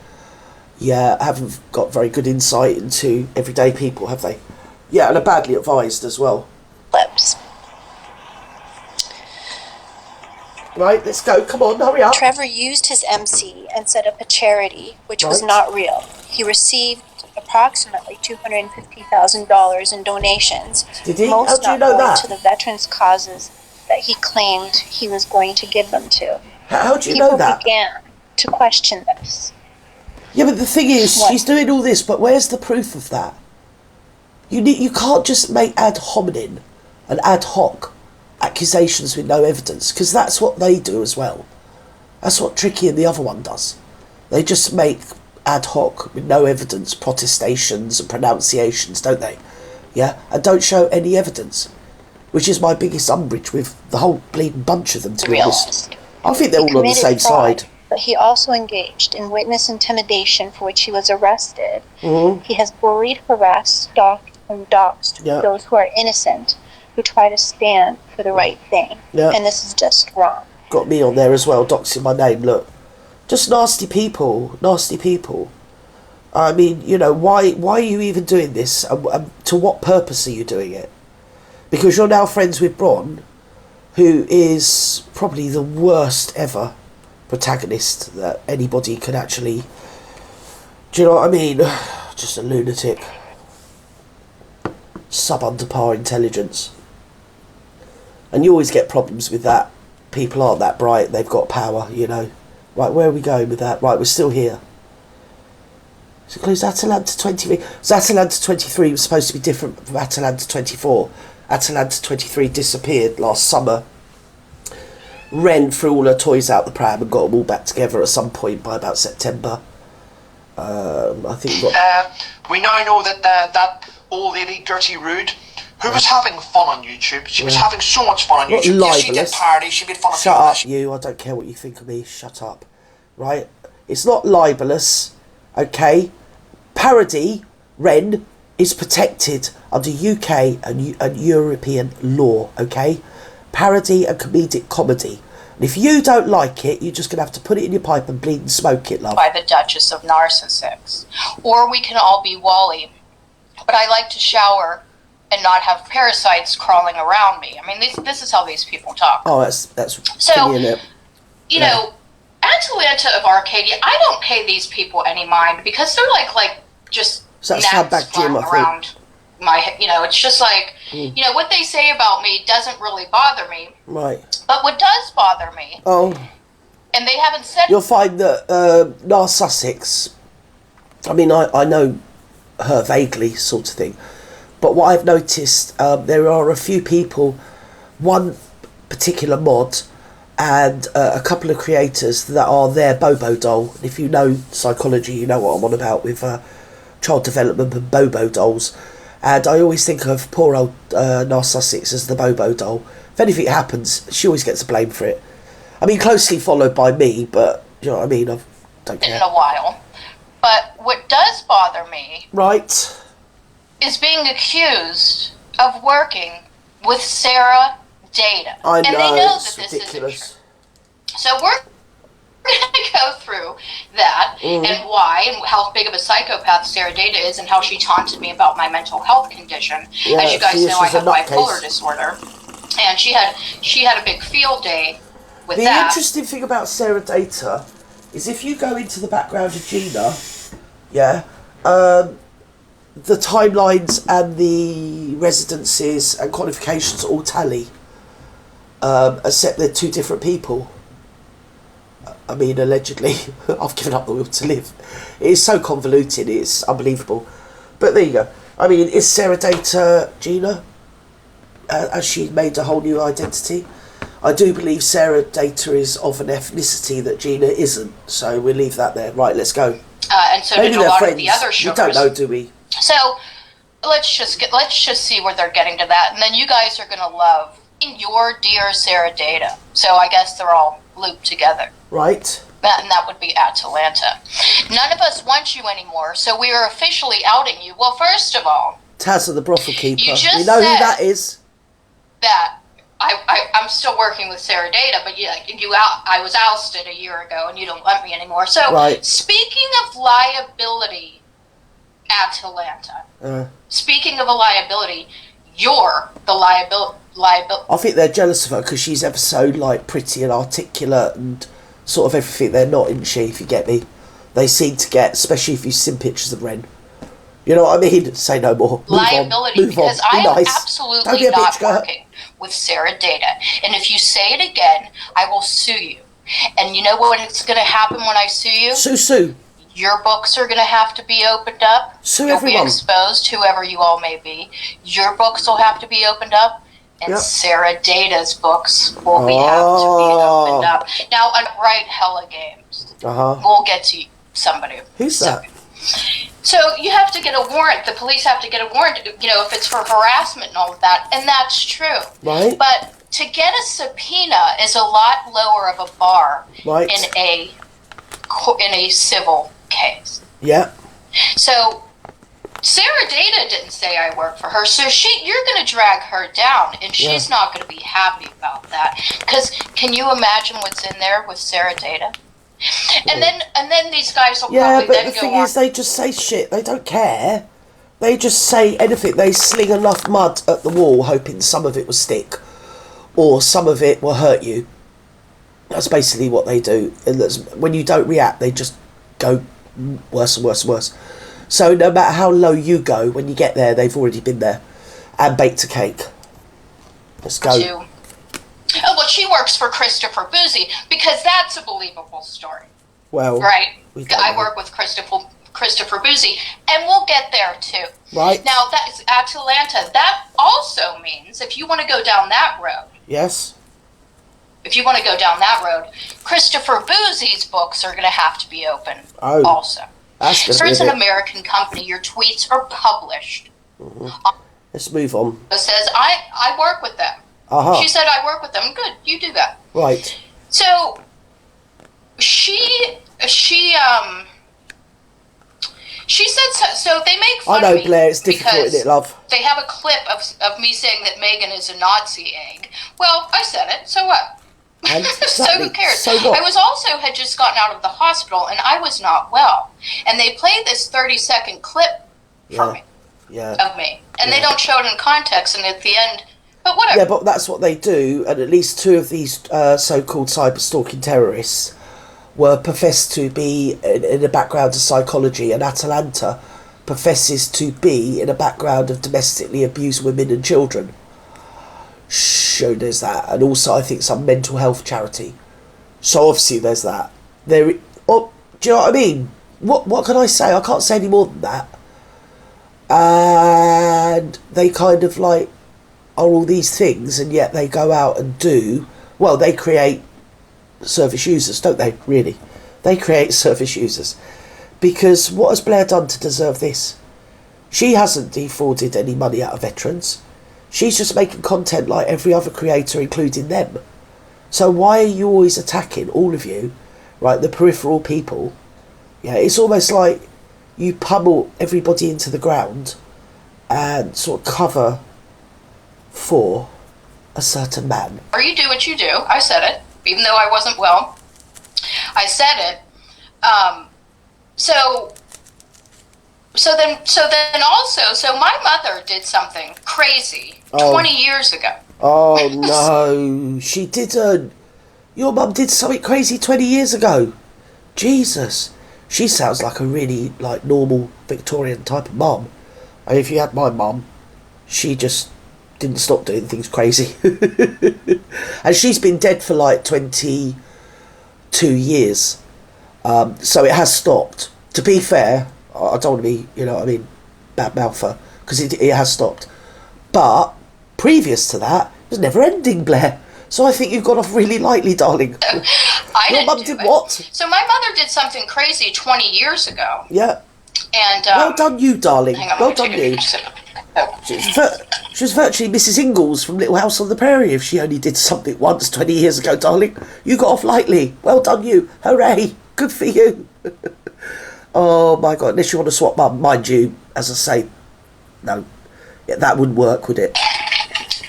haven't got very good insight into everyday people, have they? Yeah, and are badly advised as well. Clips. Right, let's go. Come on, hurry up. Trevor used his MC and set up a charity, which was not real. He received approximately $250,000 in donations. Did he? Most How do you not know going that? to the veterans' causes that he claimed he was going to give them to. How do you know that? People began to question this. Yeah, but the thing is, she's doing all this, but where's the proof of that? You can't just make ad hominem and ad hoc accusations with no evidence, because that's what they do as well. That's what Tricky and the other one does. They just make ad hoc with no evidence protestations and pronunciations, don't they? Yeah, and don't show any evidence, which is my biggest umbrage with the whole bleeding bunch of them, to be honest. I think they're all on the same side. But he also engaged in witness intimidation, for which he was arrested. Mm-hmm. He has bullied, harassed, stalked, and doxed those who are innocent, who try to stand for the right thing. Yeah. And this is just wrong. Got me on there as well, doxing my name, look. Just nasty people, nasty people. I mean, you know, why are you even doing this? To what purpose are you doing it? Because you're now friends with Bron, who is probably the worst ever protagonist that anybody could actually... Do you know what I mean? Just a lunatic. Sub-under par intelligence. And you always get problems with that. People aren't that bright, they've got power, you know. Right, where are we going with that? Right, we're still here. So close Atalanta 23. So Atalanta 23 was supposed to be different from Atalanta 24. Atalanta 23 disappeared last summer. Ren threw all her toys out the pram and got them all back together at some point by about September. I think we now know that that old lady, Dirty Rude, who was having fun on YouTube. She was having so much fun on YouTube. Yes, she did parties, she made fun of people. Shut up, you. I don't care what you think of me. Shut up. Right? It's not libelous, okay? Parody, Ren, is protected under UK and European law, okay? Parody and comedic comedy. And if you don't like it, you're just going to have to put it in your pipe and bleed and smoke it, love. By the Duchess of Narcissus. Or we can all be Wally. But I like to shower and not have parasites crawling around me. I mean, this is how these people talk. Oh, that's so, you know, Atalanta of Arcadia, I don't pay these people any mind because they're like just gnats flying around my, you know, it's just like, you know, what they say about me doesn't really bother me. Right. But what does bother me, and they haven't said... You'll find that Narcissus, I mean, I know her vaguely, sort of thing, but what I've noticed, there are a few people, one particular mod, and a couple of creators that are their Bobo doll. If you know psychology, you know what I'm on about with child development and Bobo dolls. And I always think of poor old Narcissus as the Bobo doll. If anything happens, she always gets the blame for it. I mean, closely followed by me, but, you know what I mean? I don't care. In a while. But what does bother me... Right. ...is being accused of working with Sarah Data. I know, and they know it's that this ridiculous. Isn't true. So we're going to go through that and why and how big of a psychopath Sarah Data is and how she taunted me about my mental health condition. Yeah, as you guys know, I have bipolar disorder, and she had a big field day with that. The interesting thing about Sarah Data is if you go into the background of Gina, the timelines and the residences and qualifications all tally, except they're two different people. I mean, allegedly. I've given up the will to live. It is so convoluted, it's unbelievable. But there you go. I mean, is Sarah Data Gina? Has she made a whole new identity? I do believe Sarah Data is of an ethnicity that Gina isn't. So we'll leave that there. Right, let's go. And so did a lot of the other sugars. We don't know, do we? So let's just see where they're getting to that. And then you guys are going to love your dear Sarah Data. So I guess they're all looped together. Right. And that would be Atalanta. None of us want you anymore, so we are officially outing you. Well, first of all... Tazza the brothel keeper. You know who that is? That I'm still working with Sarah Data, but I was ousted a year ago, and you don't want me anymore. So, Speaking of liability, Atalanta. Speaking of a liability, you're the liability. I think they're jealous of her because she's ever so, like, pretty and articulate and sort of everything they're not, isn't she, if you get me? They seem to get, especially if you've seen pictures of Ren. You know what I mean? Say no more. Move liability, on. because on. I am nice. absolutely not working with Sarah Data. And if you say it again, I will sue you. And you know what is going to happen when I sue you? Sue. Your books are going to have to be opened up. Sue You'll everyone. be exposed, whoever you all may be. Your books will have to be opened up. And Sarah Data's books will have to be opened up. Now, I write hella games. We'll get to somebody. Who's that? So you have to get a warrant. The police have to get a warrant, you know, if it's for harassment and all of that. And that's true. Right. But to get a subpoena is a lot lower of a bar in a civil case. Yeah. So Sarah Data didn't say I work for her, so you're going to drag her down, and she's not going to be happy about that. Because can you imagine what's in there with Sarah Data? And then these guys will probably then go on. Yeah, but the thing is, they just say shit. They don't care. They just say anything. They sling enough mud at the wall, hoping some of it will stick, or some of it will hurt you. That's basically what they do. And when you don't react, they just go worse and worse and worse. So no matter how low you go, when you get there, they've already been there and baked a cake. Let's go. Oh, well, she works for Christopher Boozy, because that's a believable story. Well, right. I work with Christopher Boozy, and we'll get there too. Right. Now, that's Atlanta. That also means if you want to go down that road. Yes. If you want to go down that road, Christopher Boozy's books are going to have to be open also. So it's an American company. Your tweets are published. Let's move on. It says, I work with them. She said, I work with them. Good, you do that. Right. So she said so they make fun of me. I know, Blair, it's difficult, isn't it, love? They have a clip of me saying that Megan is a Nazi egg. Well, I said it, so what? And so who cares? So what? I had just gotten out of the hospital, and I was not well. And they played this 30-second clip for me. Yeah. Of me. And they don't show it in context, and at the end, but whatever. Yeah, but that's what they do, and at least two of these so-called cyber-stalking terrorists were professed to be in a background of psychology, and Atlanta professes to be in a background of domestically abused women and children. So there's that, and also I think some mental health charity. So obviously there's that. Do you know what I mean? What can I say? I can't say any more than that. And they kind of like are all these things, and yet they go out and they create service users, don't they, really? They create service users. Because what has Blair done to deserve this? She hasn't defrauded any money out of veterans. She's just making content like every other creator, including them. So why are you always attacking, all of you, right, the peripheral people? Yeah, it's almost like you pummel everybody into the ground and sort of cover for a certain man. Or you do what you do. I said it, even though I wasn't well. I said it. So my mother did something crazy 20 years ago. Oh no, she didn't. Your mum did something crazy 20 years ago. Jesus. She sounds like a really normal Victorian type of mum. And if you had my mum, she just didn't stop doing things crazy. And she's been dead for 22 years. So it has stopped. To be fair, I don't want to be, bad mouther, because it has stopped. But previous to that, it was never ending, Blair. So I think you got off really lightly, darling. Your mum did what? So my mother did something crazy 20 years ago. Yeah. And well done you, darling. Hang on, well done you. She was virtually Mrs. Ingalls from Little House on the Prairie if she only did something once 20 years ago, darling. You got off lightly. Well done you. Hooray. Good for you. Oh my God. Unless you want to swap mum, mind you, as I say, no. Yeah, that wouldn't work, would it?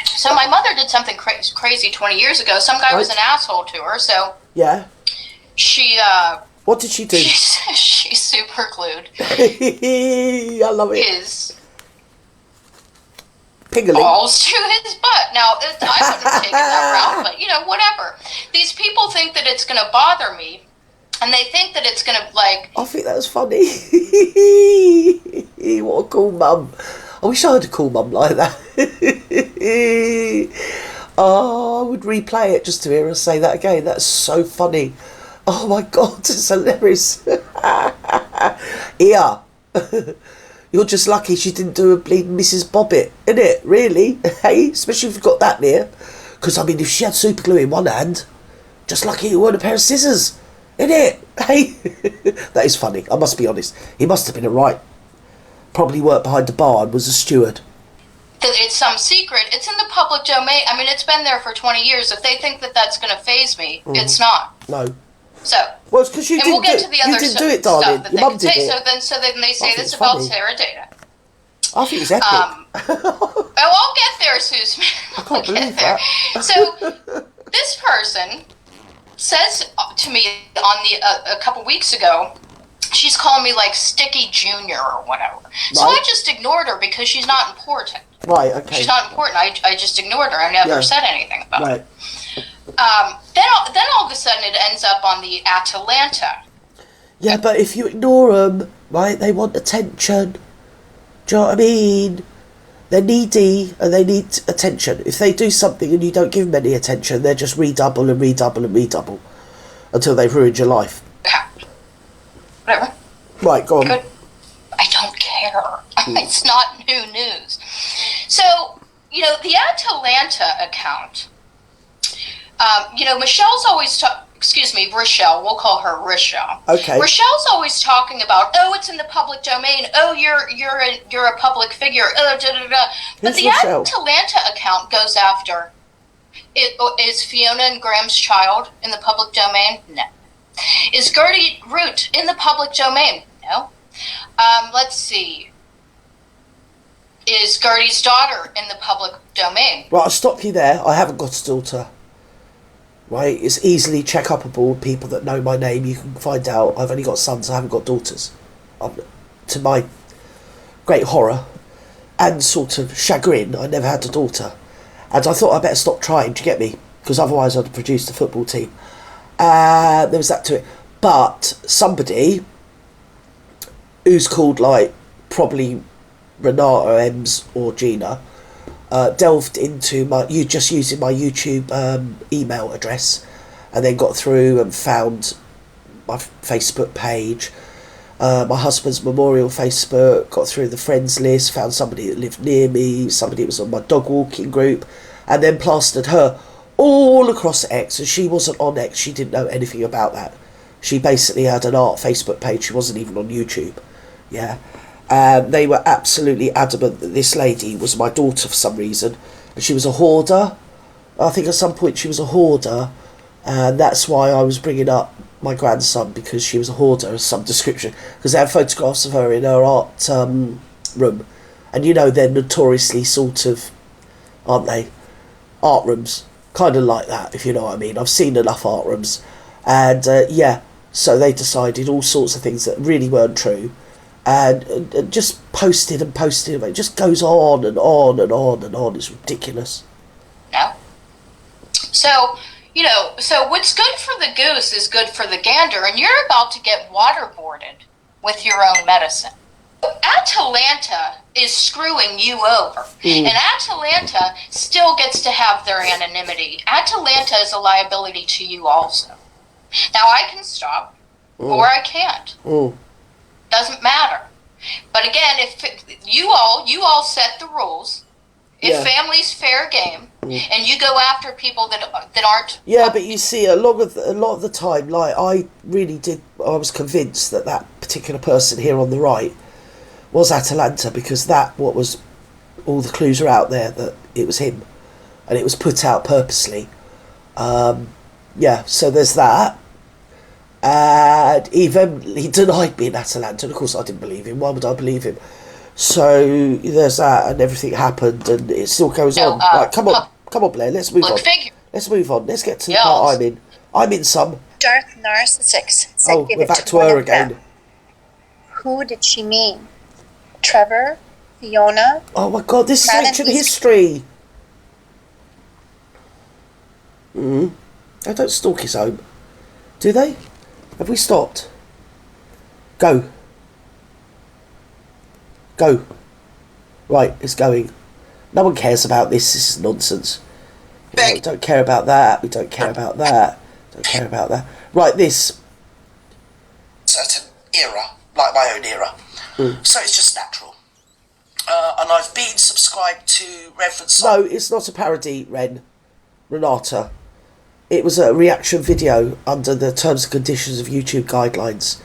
So my mother did something crazy 20 years ago. Some guy was an asshole to her, so... Yeah. She, What did she do? She super glued. I love it. balls to his butt. Now, I wouldn't have taken that route, but, you know, whatever. These people think that it's going to bother me, and they think that it's going to, like... I think that was funny. What a cool mum. I wish I had a cool mum like that. Oh, I would replay it just to hear her say that again. That's so funny. Oh my God, it's hilarious. Yeah. You're just lucky she didn't do a bleeding Mrs. Bobbit, innit? Really? Hey, especially if you've got that near. Because, I mean, if she had super glue in one hand, just lucky it weren't a pair of scissors, innit? Hey? That is funny, I must be honest. He must have been a right. Probably worked behind the bar and was a steward. It's some secret. It's in the public domain. I mean, it's been there for 20 years. If they think that that's going to faze me, it's not. No. So, well, it's because you didn't, you didn't do it, darling. Your mum did it. So then they say this about Sarah Data. I think it's epic. I'll get there, Susan. I can't believe that. So, this person says to me on a couple weeks ago, she's calling me like Sticky Junior or whatever. So I just ignored her because she's not important. Right, okay. She's not important. I just ignored her. I never said anything about it. Then all of a sudden it ends up on the Atalanta. Yeah, but if you ignore them, right, they want attention. Do you know what I mean? They're needy and they need attention. If they do something and you don't give them any attention, they'll just redouble and redouble and redouble until they've ruined your life. Whatever. Right, go on. Good. I don't care. It's not new news. So, you know, the Atalanta account, you know, Michelle's always Rochelle, we'll call her Rochelle. Okay. Rochelle's always talking about, oh, it's in the public domain. Oh, you're a public figure. Oh, da da da. But the Atalanta account goes after. Is Fiona and Graham's child in the public domain? No. Is Gertie Root in the public domain? No. Let's see. Is Gertie's daughter in the public domain? Right, I'll stop you there. I haven't got a daughter. Right, it's easily check-upable. People that know my name, you can find out. I've only got sons, I haven't got daughters. To my great horror and sort of chagrin, I never had a daughter. And I thought I better stop trying, do you get me? Because otherwise I'd have produced a football team. There was that to it. But somebody who's called, like, probably Renata Ems or Gina, delved into just using my YouTube email address, and then got through and found my Facebook page, my husband's memorial Facebook, got through the friends list, found somebody that lived near me, somebody that was on my dog walking group, and then plastered her all across X. And she wasn't on X, she didn't know anything about that. She basically had an art Facebook page, she wasn't even on YouTube. Yeah. They were absolutely adamant that this lady was my daughter for some reason. And she was a hoarder. I think at some point she was a hoarder. And that's why I was bringing up my grandson, because she was a hoarder of some description. Because they have photographs of her in her art room. And you know, they're notoriously sort of, aren't they? Art rooms. Kind of like that, if you know what I mean. I've seen enough art rooms. And so they decided all sorts of things that really weren't true. And just posted and posted. It just goes on and on and on and on. It's ridiculous. No. So, you know, so what's good for the goose is good for the gander, and you're about to get waterboarded with your own medicine. Atalanta is screwing you over. And Atalanta still gets to have their anonymity. Atalanta is a liability to you also. Now, I can stop, or I can't. Doesn't matter. But again, if you all set the rules. If family's fair game, and you go after people that aren't. Yeah, but you see, a lot of the time, like I was convinced that particular person here on the right was Atalanta, because what was all the clues are out there that it was him, and it was put out purposely. So there's that. And he denied being Atalanta, and of course I didn't believe him. Why would I believe him? So there's that, and everything happened, and it still goes on. Right, come on, Blair, let's move on. Let's move on. Let's get to the part I'm in. I'm in some. Darth Narcissix said, we're back to her again. Who did she mean? Trevor, Fiona. Oh my god, this is ancient history. They don't stalk his home. Do they? Have we stopped? Go. Go. Right, it's going. No one cares about this. This is nonsense. We don't care about that. We don't care about that. Don't care about that. Right, this. Certain era, like my own era. So it's just natural. And I've been subscribed to Reverend... No, it's not a parody, Renata. It was a reaction video under the terms and conditions of YouTube guidelines.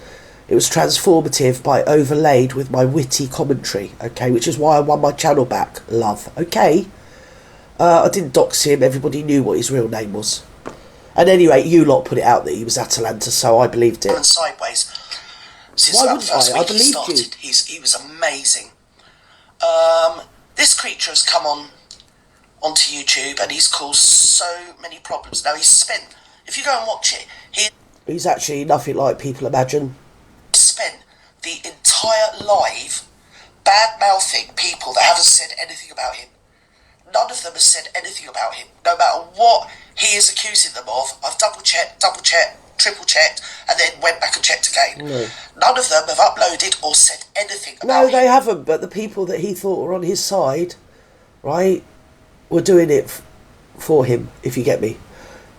It was transformative by overlaid with my witty commentary, okay, which is why I won my channel back, love, okay? I didn't dox him, everybody knew what his real name was. And anyway, you lot put it out that he was Atalanta, so I believed it. Sideways. Since why wouldn't I? I believed you. He was amazing. This creature has come onto YouTube and he's caused so many problems. Now he's spent, if you go and watch it, he's actually nothing like people imagine. Spent the entire live bad-mouthing people that haven't said anything about him. None of them has said anything about him. No matter what he is accusing them of, I've double-checked, triple-checked, and then went back and checked again. No. None of them have uploaded or said anything about him. No, they haven't, but the people that he thought were on his side, right, were doing it for him, if you get me.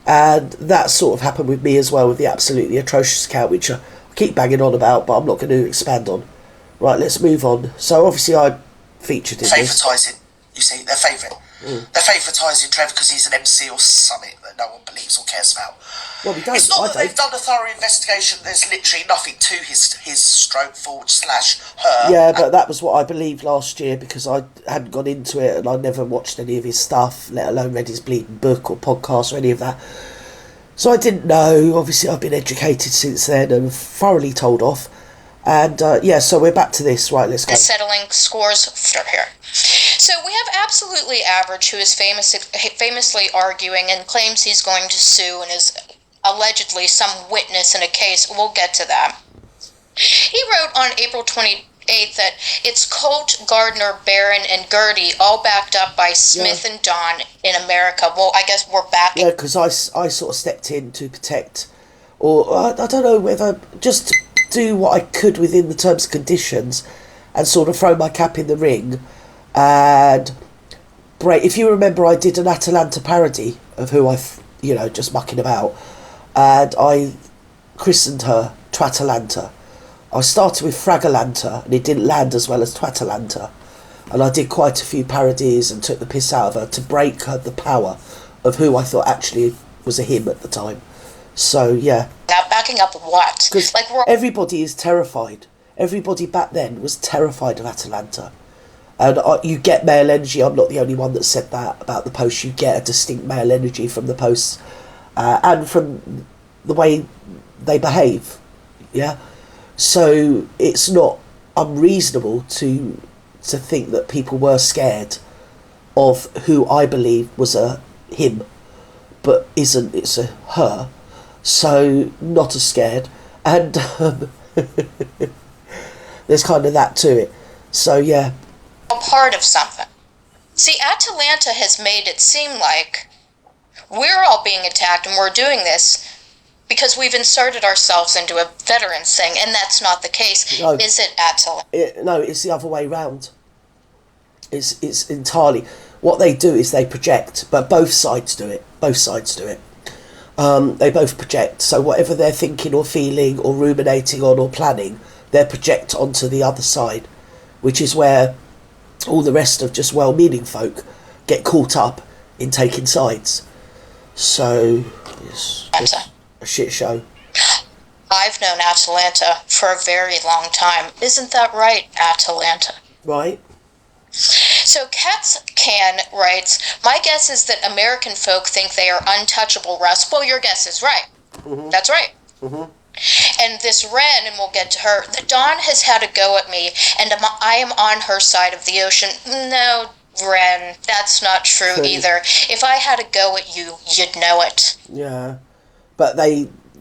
And that sort of happened with me as well, with the absolutely atrocious account, which I keep banging on about, but I'm not going to expand on. Right, let's move on. So obviously I featured in this. Favouritising, you see, they're favouritising Trevor because he's an MC or something that no one believes or cares about. Well, we don't. It's not that they've done a thorough investigation. There's literally nothing to his stroke forward / her. Yeah, but that was what I believed last year because I hadn't gone into it and I never watched any of his stuff, let alone read his bleeding book or podcast or any of that. So I didn't know. Obviously, I've been educated since then and thoroughly told off. And yeah, so we're back to this. Right, let's go. Settling scores here. So we have Absolutely Average, who is famously arguing and claims he's going to sue and is allegedly some witness in a case. We'll get to that. He wrote on April 28th that it's Colt, Gardner, Barron, and Gertie, all backed up by Smith and Don in America. Well, I guess we're back. Yeah, because I sort of stepped in to protect, or I don't know whether just do what I could within the terms and conditions and sort of throw my cap in the ring and break. If you remember, I did an Atalanta parody of who just mucking about, and I christened her Twatalanta. I started with Fragalanta and it didn't land as well as Twatalanta, and I did quite a few parodies and took the piss out of her to break her the power of who I thought actually was a him at the time. So yeah. Now backing up what? Because everybody is terrified. Everybody back then was terrified of Atalanta. And you get male energy. I'm not the only one that said that about the posts. You get a distinct male energy from the posts and from the way they behave. Yeah. So it's not unreasonable to think that people were scared of who I believe was a him, but isn't. It's a her. So not as scared, and there's kind of that to it. So yeah, a part of something. See, Atalanta has made it seem like we're all being attacked and we're doing this because we've inserted ourselves into a veterans thing, and that's not the case. No, is it, Atalanta? No, it's the other way round. It's entirely what they do is they project, but both sides do it. They both project, so whatever they're thinking or feeling or ruminating on or planning, they project onto the other side, which is where all the rest of just well-meaning folk get caught up in taking sides. So it's just a shit show. I've known Atalanta for a very long time. Isn't that right, Atalanta? Right. So Cats Can writes, my guess is that American folk think they are untouchable, Russ. Well, your guess is right. Mm-hmm. That's right. Mm-hmm. And this Wren, and we'll get to her, the Dawn has had a go at me, and I am on her side of the ocean. No, Wren, that's not true either. If I had a go at you, you'd know it. Yeah, but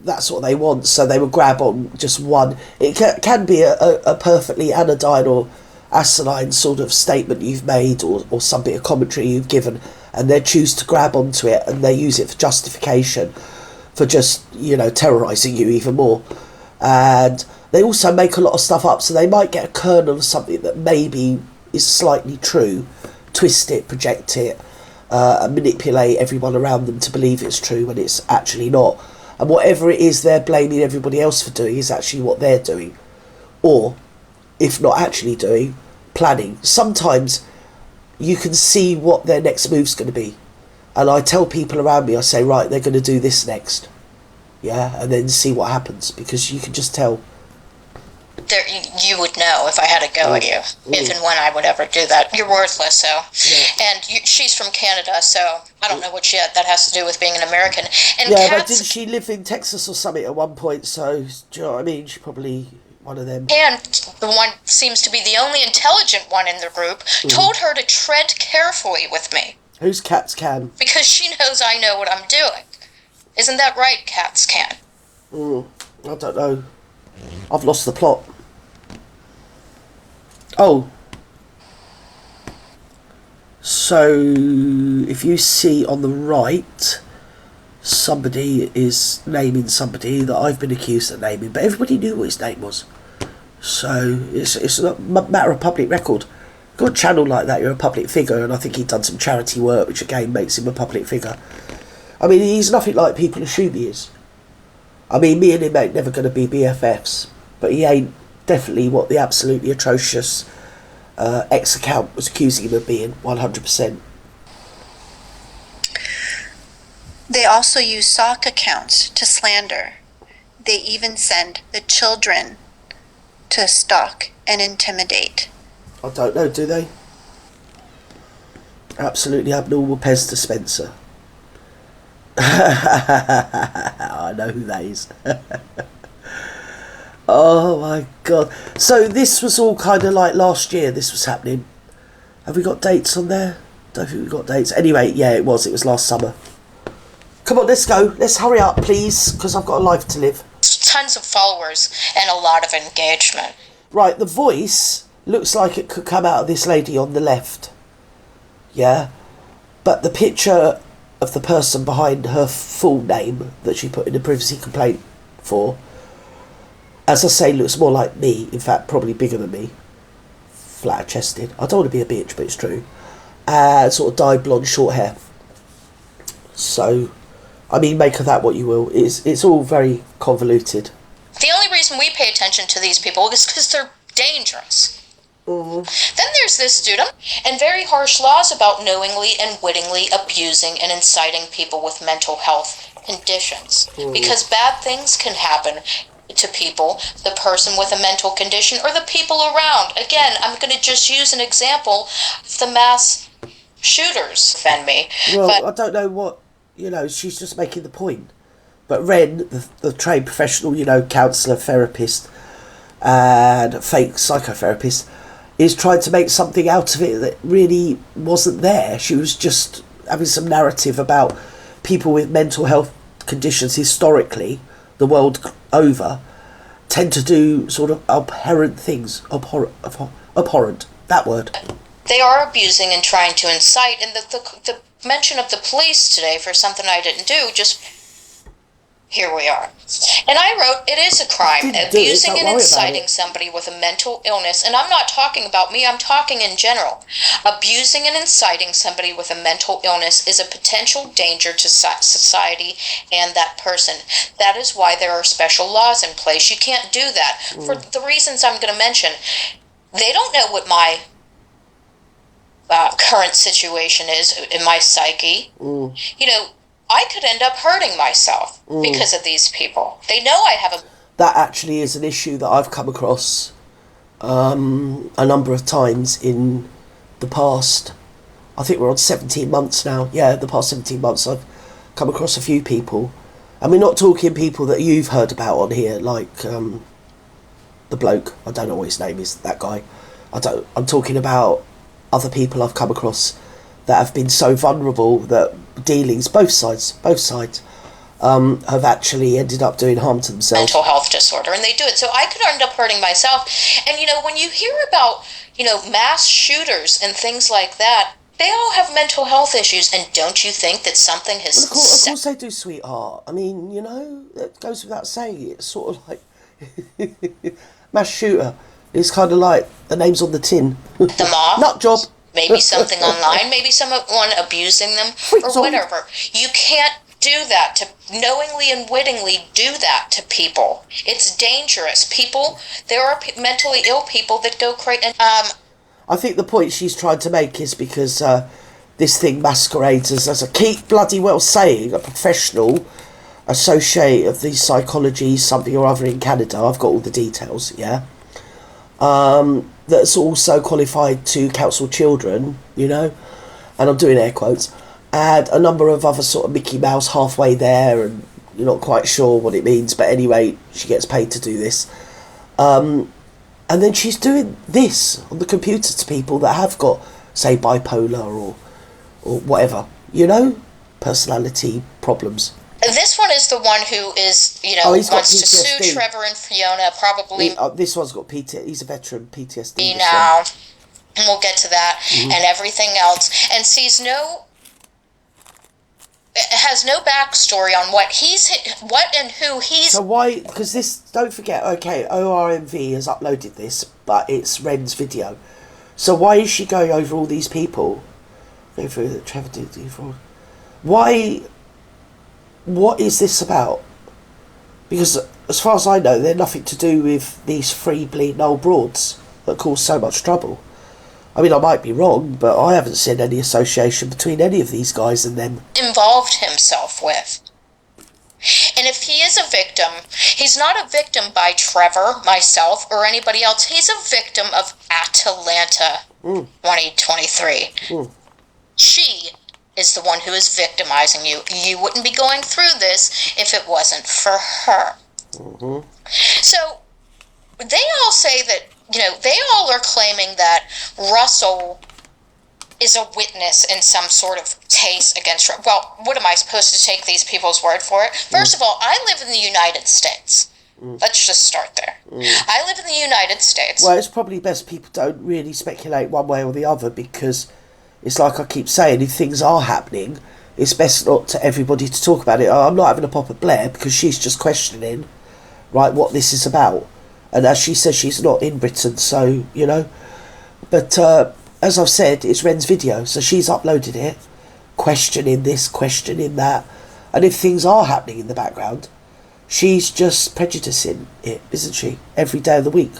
that's what they want, so they will grab on just one. It can be a perfectly anodyne or asinine sort of statement you've made or some bit of commentary you've given, and they choose to grab onto it and they use it for justification for just, terrorising you even more. And they also make a lot of stuff up, so they might get a kernel of something that maybe is slightly true, twist it, project it, and manipulate everyone around them to believe it's true when it's actually not. And whatever it is they're blaming everybody else for doing is actually what they're doing. Or, if not actually doing, planning. Sometimes you can see what their next move's going to be. And I tell people around me, I say, right, they're going to do this next. Yeah, and then see what happens, because you can just tell. You would know if I had a go at you, if and when I would ever do that. You're worthless, so. Yeah. And she's from Canada, so I don't know what that has to do with being an American. And yeah, but didn't she live in Texas or something at one point? So, do you know what I mean? She's probably one of them. And the one seems to be the only intelligent one in the group, told her to tread carefully with me. Who's Cats Can? Because she knows I know what I'm doing. Isn't that right, Cats Can? I don't know. I've lost the plot. Oh. So, if you see on the right, somebody is naming somebody that I've been accused of naming, but everybody knew what his name was. So, it's a matter of public record. Got a channel like that, you're a public figure, and I think he'd done some charity work, which again makes him a public figure. I mean, he's nothing like people assume he is. I mean, me and him ain't never going to be BFFs, but he ain't definitely what the absolutely atrocious ex-account was accusing him of being, 100%. They also use sock accounts to slander. They even send the children to stalk and intimidate. I don't know, do they? Absolutely abnormal Pez dispenser. I know who that is. Oh my god. So this was all kind of like last year this was happening. Have we got dates on there? Don't think we've got dates. Anyway, yeah, it was last summer. Come on, let's go. Let's hurry up, please, because I've got a life to live. Tons of followers and a lot of engagement. Right, the voice looks like it could come out of this lady on the left. Yeah? But the picture of the person behind her full name that she put in a privacy complaint for, as I say, looks more like me. In fact, probably bigger than me. Flatter chested. I don't want to be a bitch, but it's true. Sort of dyed blonde, short hair. So, I mean, make of that what you will. It's all very convoluted. The only reason we pay attention to these people is because they're dangerous. Then there's this student, and very harsh laws about knowingly and wittingly abusing and inciting people with mental health conditions. Because bad things can happen to people, the person with a mental condition, or the people around. Again, I'm going to just use an example of the mass shooters. Offend me. Well, I don't know what, she's just making the point. But Ren, the trained professional, counsellor, therapist, and fake psychotherapist, is trying to make something out of it that really wasn't there. She was just having some narrative about people with mental health conditions historically, the world over, tend to do sort of abhorrent things. Abhorrent, that word. They are abusing and trying to incite, and the mention of the police today for something I didn't do, just here we are. And I wrote, it is a crime, abusing and inciting somebody with a mental illness, and I'm not talking about me, I'm talking in general. Abusing and inciting somebody with a mental illness is a potential danger to society and that person. That is why there are special laws in place. You can't do that. For the reasons I'm going to mention, they don't know what my current situation is in my psyche. I could end up hurting myself because of these people. They know I have a... That actually is an issue that I've come across a number of times in the past. I think we're on 17 months now. Yeah, the past 17 months I've come across a few people. And we're not talking people that you've heard about on here, like the bloke. I don't know what his name is, that guy. I'm talking about other people I've come across that have been so vulnerable that dealings, both sides, have actually ended up doing harm to themselves. Mental health disorder, and they do it. So I could end up hurting myself. And, when you hear about, mass shooters and things like that, they all have mental health issues, and don't you think that something has... Well, of course they do, sweetheart. I mean, it goes without saying. It's sort of like... mass shooter. It's kind of like the name's on the tin. The mob? Nut job. Maybe something online, maybe someone abusing them, or whatever. You can't do that knowingly and wittingly do that to people. It's dangerous. There are mentally ill people that go crazy. I think the point she's trying to make is because this thing masquerades as a keep bloody well saying a professional associate of the psychology something or other in Canada. I've got all the details, yeah. That's also qualified to counsel children, and I'm doing air quotes, and a number of other sort of Mickey Mouse halfway there, and you're not quite sure what it means, but anyway, she gets paid to do this. And then she's doing this on the computer to people that have got, say, bipolar or whatever, personality problems. This one is the one who is, wants to sue Trevor and Fiona, probably. This one's got PTSD. He's a veteran, PTSD. Now, and we'll get to that, and everything else, and has no backstory on what and who he's... So why, because this, don't forget, okay, ORMV has uploaded this, but it's WRENS video. So why is she going over all these people? Going through that Trevor did fraud. Why... What is this about? Because as far as I know, they're nothing to do with these three bleeding old broads that cause so much trouble. I mean, I might be wrong, but I haven't seen any association between any of these guys and them. Involved himself with. And if he is a victim, he's not a victim by Trevor, myself, or anybody else. He's a victim of Atlanta 2023. She is the one who is victimizing you. You wouldn't be going through this if it wasn't for her. So they all say that, they all are claiming that Russell is a witness in some sort of case against her. Well, what am I supposed to take these people's word for it? First of all, I live in the United States. Let's just start there. I live in the United States. Well, it's probably best people don't really speculate one way or the other, because it's like I keep saying, if things are happening, it's best not to everybody to talk about it. I'm not having a pop at Blair because she's just questioning, right, what this is about. And as she says, she's not in Britain, so, But as I've said, it's WRENS video, so she's uploaded it, questioning this, questioning that. And if things are happening in the background, she's just prejudicing it, isn't she? Every day of the week.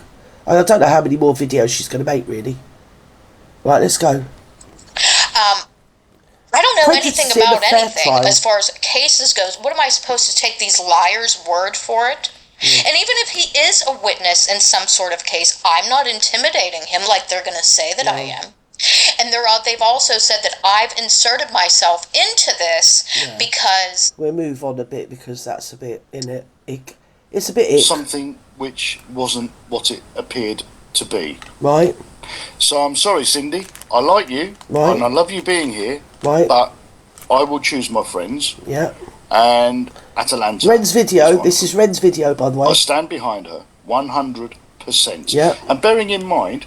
And I don't know how many more videos she's going to make, really. Right, let's go. I don't know anything about anything as far as cases goes. What am I supposed to take these liars' word for it? And even if he is a witness in some sort of case, I'm not intimidating him like they're going to say that I am. And they've also said that I've inserted myself into this because... We'll move on a bit because that's a bit It's a bit something which wasn't what it appeared to be. Right. So I'm sorry, Cindy. I like you. Right. And I love you being here. Right. But I will choose my friends. Yeah. And Atalanta. WRENS video. This is WRENS video, by the way. I stand behind her 100%. Yeah. And bearing in mind,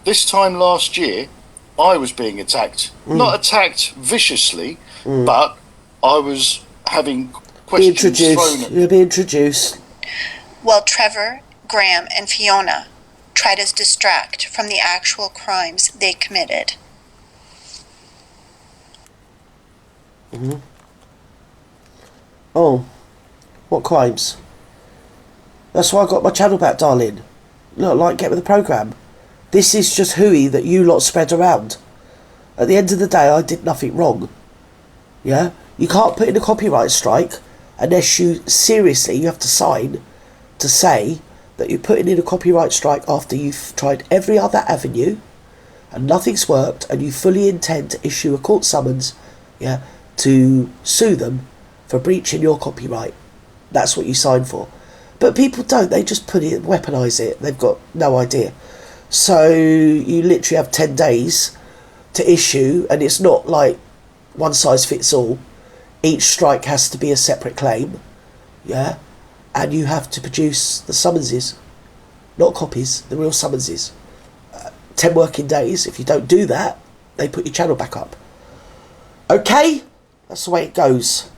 this time last year, I was being attacked. Not attacked viciously, but I was having questions thrown at me. You'll be introduced. Well, Trevor, Graham, and Fiona try to distract from the actual crimes they committed. Oh, what crimes? That's why I got my channel back, darling. Look, like, get with the programme. This is just hooey that you lot spread around. At the end of the day, I did nothing wrong. Yeah? You can't put in a copyright strike unless you have to sign to say that you're putting in a copyright strike after you've tried every other avenue and nothing's worked, and you fully intend to issue a court summons, to sue them for breaching your copyright. That's what you sign for. But people don't. They just weaponise it. They've got no idea. So you literally have 10 days to issue, and it's not like one size fits all. Each strike has to be a separate claim, and you have to produce the summonses, not copies, the real summonses. 10 working days. If you don't do that, they put your channel back up. Okay? That's the way it goes.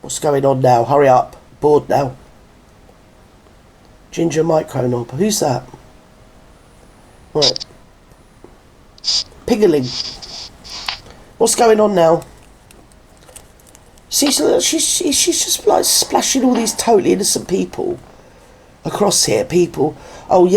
What's going on now? Hurry up. Bored now. Ginger Micro Knob. Who's that? Right. Pigling. What's going on now? See, she's just like splashing all these totally innocent people across here. People. Oh, yeah.